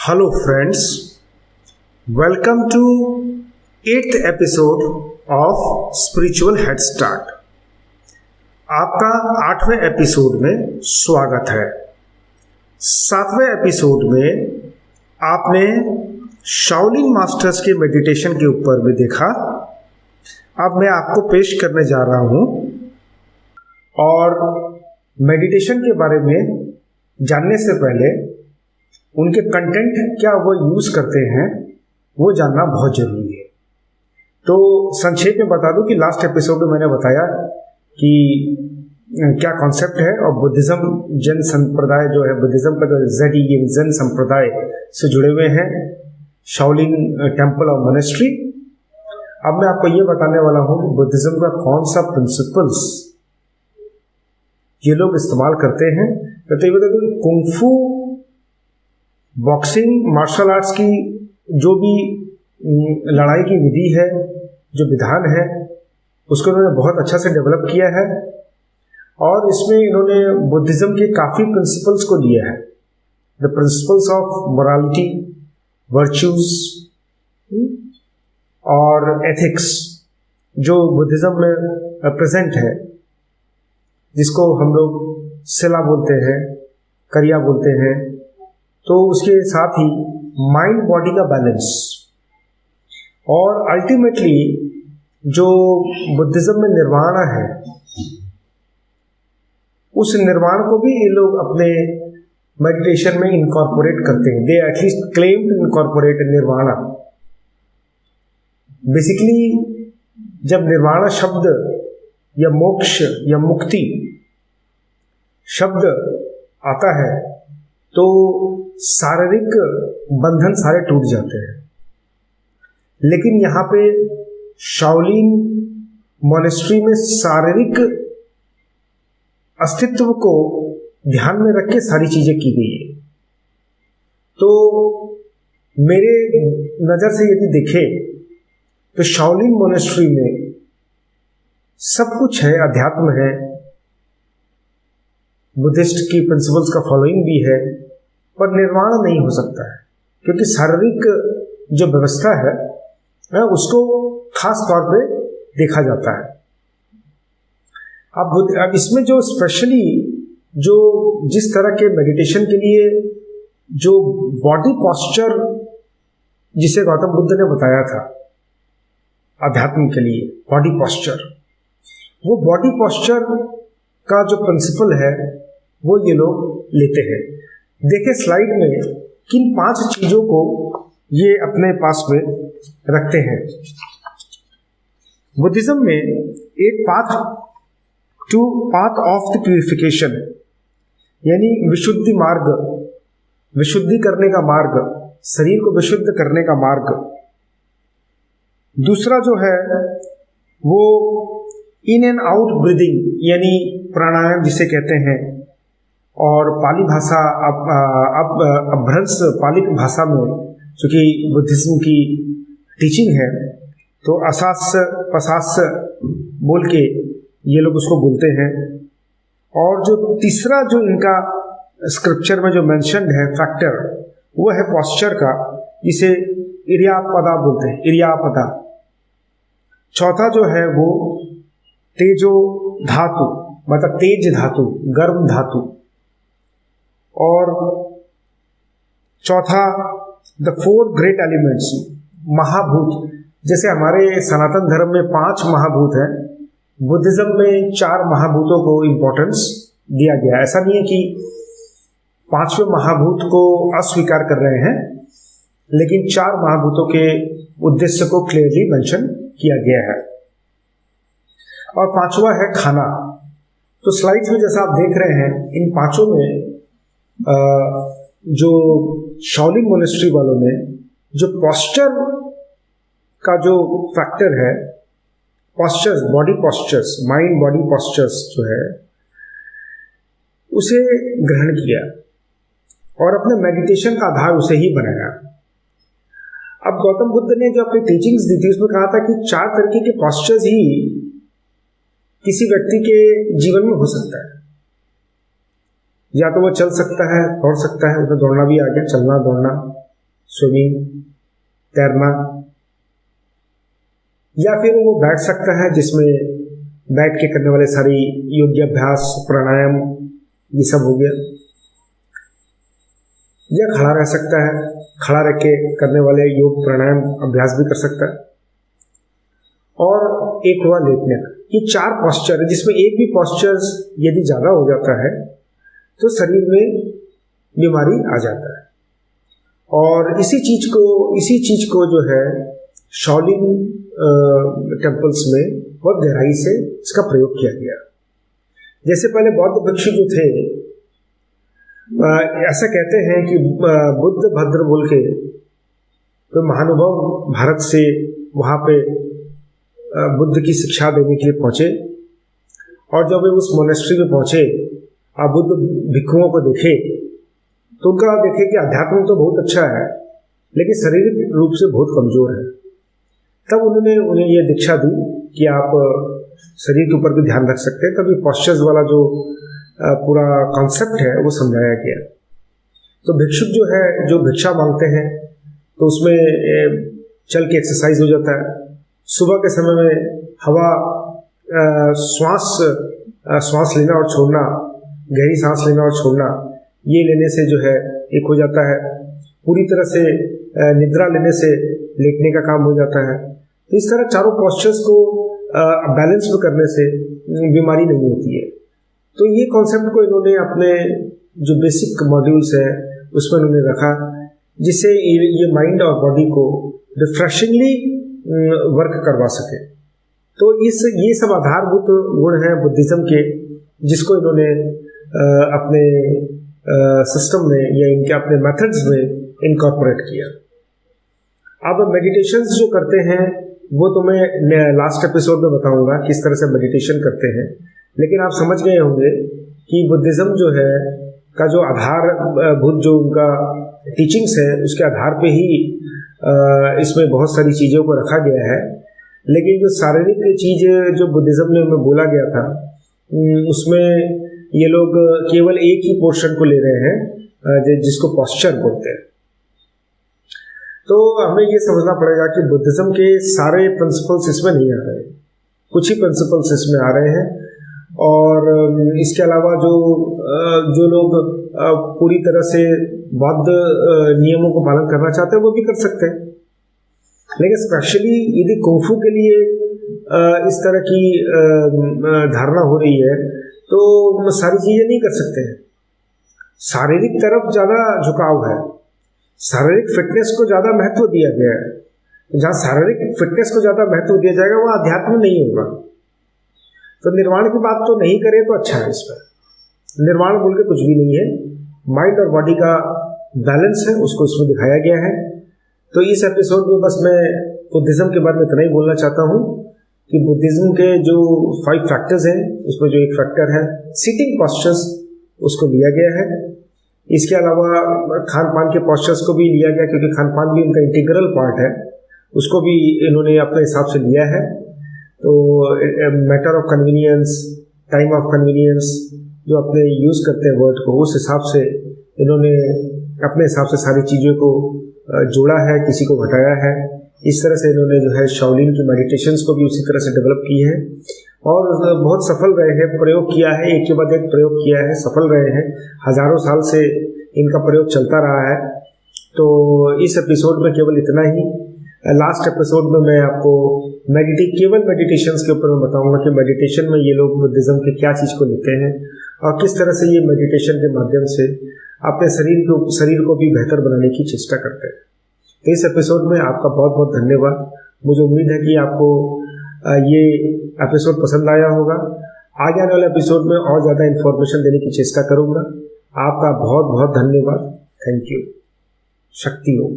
Hello friends, welcome to 8th episode of Spiritual Head Start। आपका 8वें episode में स्वागत है। 7वें एपिसोड में आपने शाओलिन मास्टर्स के मेडिटेशन के ऊपर भी देखा। अब मैं आपको पेश करने जा रहा हूँ और मेडिटेशन के बारे में जानने से पहले उनके कंटेंट क्या वो यूज़ करते हैं वो जानना बहुत ज़रूरी है। तो संक्षेप में बता दूं कि लास्ट एपिसोड में मैंने बताया कि क्या कॉन्सेप्ट है और बुद्धिज़्म जैन संप्रदाय जो है, बुद्धिज़्म का जो जैन संप्रदाय से जुड़े हुए हैं, शाओलिन टेम्पल और मोनेस्ट्री। अब मैं आपको ये बताने वाला हूँ कि बुद्धिज़्म का कौन सा प्रिंसिपल्स ये लोग इस्तेमाल करते हैं। तो ये बता दूँ कुंफू, बॉक्सिंग, मार्शल आर्ट्स की जो भी लड़ाई की विधि है, जो विधान है, उसको इन्होंने बहुत अच्छा से डेवलप किया है और इसमें इन्होंने बुद्धिज़्म के काफ़ी प्रिंसिपल्स को लिया है। The principles of morality, virtues और एथिक्स जो बुद्धिज़्म में प्रेजेंट है, जिसको हम लोग सिला बोलते हैं, करिया बोलते हैं। तो उसके साथ ही माइंड बॉडी का बैलेंस और अल्टीमेटली जो बुद्धिज़्म में निर्वाण है, उस निर्वाण को भी ये लोग अपने मेडिटेशन में इनकॉर्पोरेट करते हैं। They at least claim to incorporate nirvana. Basically जब निर्वाणा शब्द या मोक्ष या मुक्ति शब्द आता है तो शारीरिक बंधन सारे टूट जाते हैं। लेकिन यहाँ पे शाओलिन मोनेस्ट्री में शारीरिक अस्तित्व को ध्यान में रख के सारी चीजें की गई है। तो मेरे नज़र से यदि देखें तो शाओलिन मोनेस्ट्री में सब कुछ है, अध्यात्म है, बुद्धिस्ट की प्रिंसिपल्स का फॉलोइंग भी है, पर निर्वाण नहीं हो सकता है क्योंकि शारीरिक जो व्यवस्था है उसको खास तौर पे देखा जाता है। अब इसमें जो स्पेशली जो जिस तरह के मेडिटेशन के लिए जो बॉडी पॉस्चर जिसे गौतम बुद्ध ने बताया था अध्यात्म के लिए बॉडी पॉस्चर, वो बॉडी पॉस्चर का जो प्रिंसिपल है वो ये लोग लेते हैं। देखिए स्लाइड में किन 5 चीजों को ये अपने पास में रखते हैं। बुद्धिज्म में एक पाथ ऑफ द प्यूरिफिकेशन यानी विशुद्धि मार्ग, विशुद्धि करने का मार्ग, शरीर को विशुद्ध करने का मार्ग। दूसरा जो है वो इन एंड आउट ब्रीदिंग यानी प्राणायाम जिसे कहते हैं, और पाली भाषा अपभ्रंश पाली भाषा में चूँकि बुद्धिज्म की टीचिंग है तो असास पसास बोल के ये लोग उसको बोलते हैं। और जो तीसरा जो इनका स्क्रिप्चर में जो मेंशन्ड है फैक्टर वो है पॉस्चर का, जिसे इरियापदा बोलते हैं, इरियापदा। चौथा जो है वो तेजो धातु मतलब तेज धातु, गर्म धातु। और चौथा द 4 ग्रेट एलिमेंट्स महाभूत। जैसे हमारे सनातन धर्म में 5 महाभूत हैं, बुद्धिज्म में 4 महाभूतों को इम्पोर्टेंस दिया गया। ऐसा नहीं है कि 5वें महाभूत को अस्वीकार कर रहे हैं, लेकिन 4 महाभूतों के उद्देश्य को क्लियरली मेंशन किया गया है। और 5वां है खाना। तो स्लाइड्स में जैसा आप देख रहे हैं इन 5 में जो शाओलिन मोनेस्ट्री वालों ने जो पॉस्चर का जो फैक्टर है, postures, body postures, mind body postures जो है उसे ग्रहण किया और अपने मेडिटेशन का आधार उसे ही बनाया। अब गौतम बुद्ध ने जो अपनी टीचिंग्स दी थी उसमें कहा था कि 4 तरीके के पॉस्चर्स ही किसी व्यक्ति के जीवन में हो सकता है। या तो वो चल सकता है, दौड़ सकता है, उसमें दौड़ना भी आ गया, चलना दौड़ना, स्विमिंग, तैरना, या फिर वो बैठ सकता है जिसमें बैठ के करने वाले सारी योगाभ्यास, प्राणायाम, ये सब हो गया। या खड़ा रह सकता है, खड़ा रह के करने वाले योग प्राणायाम अभ्यास भी कर सकता है। और एक हुआ लेटने का। ये 4 पॉस्चर है जिसमें एक भी पॉस्चर्स यदि ज़्यादा हो जाता है तो शरीर में बीमारी आ जाता है। और इसी चीज को जो है शाओलिन टेम्पल्स में बहुत गहराई से इसका प्रयोग किया गया। जैसे पहले बौद्ध भिक्षु जो थे, ऐसा कहते हैं कि बुद्ध भद्र बोल के कोई महानुभाव भारत से वहाँ पे बुद्ध की शिक्षा देने के लिए पहुँचे, और जब वे उस मोनेस्ट्री में पहुँचे और बुद्ध भिक्षुओं को देखे तो उनका देखे कि अध्यात्म तो बहुत अच्छा है लेकिन शारीरिक रूप से बहुत कमजोर है। तब उन्होंने उन्हें यह दीक्षा दी कि आप शरीर के ऊपर भी ध्यान रख सकते हैं। तभी पॉस्चर्स वाला जो पूरा कॉन्सेप्ट है वो समझाया गया। तो भिक्षुक जो है, जो भिक्षा मांगते हैं तो उसमें चल के एक्सरसाइज हो जाता है। सुबह के समय में हवा, श्वास लेना और छोड़ना, गहरी सांस लेना और छोड़ना, ये लेने से जो है एक हो जाता है। पूरी तरह से निद्रा लेने से लेटने का काम हो जाता है। तो इस तरह चारों पॉस्चर्स को बैलेंस में करने से बीमारी नहीं होती है। तो ये कॉन्सेप्ट को इन्होंने अपने जो बेसिक मॉड्यूल्स है उसमें इन्होंने रखा, जिससे ये माइंड और बॉडी को रिफ्रेशिंगली वर्क करवा सके। तो ये सब आधारभूत गुण हैं बुद्धिज्म के, जिसको इन्होंने अपने सिस्टम में या इनके अपने मेथड्स में इनकॉर्पोरेट किया। अब मेडिटेशंस जो करते हैं वो तो मैं लास्ट एपिसोड में बताऊंगा किस तरह से मेडिटेशन करते हैं, लेकिन आप समझ गए होंगे कि बुद्धिज्म जो है का जो आधारभूत जो उनका टीचिंग्स है उसके आधार पे ही इसमें बहुत सारी चीज़ों को रखा गया है। लेकिन जो शारीरिक चीज़ जो बुद्धिज्म में बोला गया था उसमें ये लोग केवल एक ही पोर्शन को ले रहे हैं जिसको पॉस्चर बोलते हैं। तो हमें ये समझना पड़ेगा कि बुद्धिज्म के सारे प्रिंसिपल्स इसमें नहीं आ रहे, कुछ ही प्रिंसिपल्स इसमें आ रहे हैं। और इसके अलावा जो लोग पूरी तरह से बौद्ध नियमों को पालन करना चाहते हैं वो भी कर सकते हैं, लेकिन स्पेशली यदि कुंफू के लिए इस तरह की धारणा हो रही है तो सारी चीज़ें नहीं कर सकते हैं। शारीरिक तरफ ज़्यादा झुकाव है, शारीरिक फिटनेस को ज़्यादा महत्व दिया गया है। तो जहाँ शारीरिक फिटनेस को ज़्यादा महत्व दिया जाएगा वहाँ अध्यात्म नहीं होगा। तो निर्वाण की बात तो नहीं करें तो अच्छा है। इस पर निर्वाण बोल के कुछ भी नहीं है, माइंड और बॉडी का बैलेंस है, उसको इसमें दिखाया गया है। तो इस एपिसोड में बस मैं बुद्धिज्म के बारे में इतना ही बोलना चाहता हूँ कि बुद्धिज्म के जो 5 फैक्टर्स हैं उसमें जो एक फैक्टर है सिटिंग पॉस्चर्स, उसको लिया गया है। इसके अलावा खान पान के पॉस्चर्स को भी लिया गया, क्योंकि खान पान भी उनका इंटीग्रल पार्ट है, उसको भी इन्होंने अपने हिसाब से लिया है। तो matter of convenience, time of convenience जो अपने यूज़ करते हैं वर्ड को, उस हिसाब से इन्होंने अपने हिसाब से सारी चीज़ों को जोड़ा है, किसी को घटाया है। इस तरह से इन्होंने जो है शाओलिन की मेडिटेशंस को भी उसी तरह से डेवलप की है और बहुत सफल रहे हैं। प्रयोग किया है, एक के बाद एक प्रयोग किया है, सफल रहे हैं। हजारों साल से इनका प्रयोग चलता रहा है। तो इस एपिसोड में केवल इतना ही। लास्ट एपिसोड में मैं आपको केवल मेडिटेशंस के ऊपर मैं बताऊंगा कि मेडिटेशन में ये लोग बुद्धिज्म के क्या चीज़ को लेते हैं और किस तरह से ये मेडिटेशन के माध्यम से अपने शरीर को भी बेहतर बनाने की चेष्टा करते हैं। तो इस एपिसोड में आपका बहुत बहुत धन्यवाद। मुझे उम्मीद है कि आपको ये एपिसोड पसंद आया होगा। आगे आने वाले एपिसोड में और ज़्यादा इन्फॉर्मेशन देने की चेष्टा करूँगा। आपका बहुत बहुत धन्यवाद। Thank you. शक्ति हो।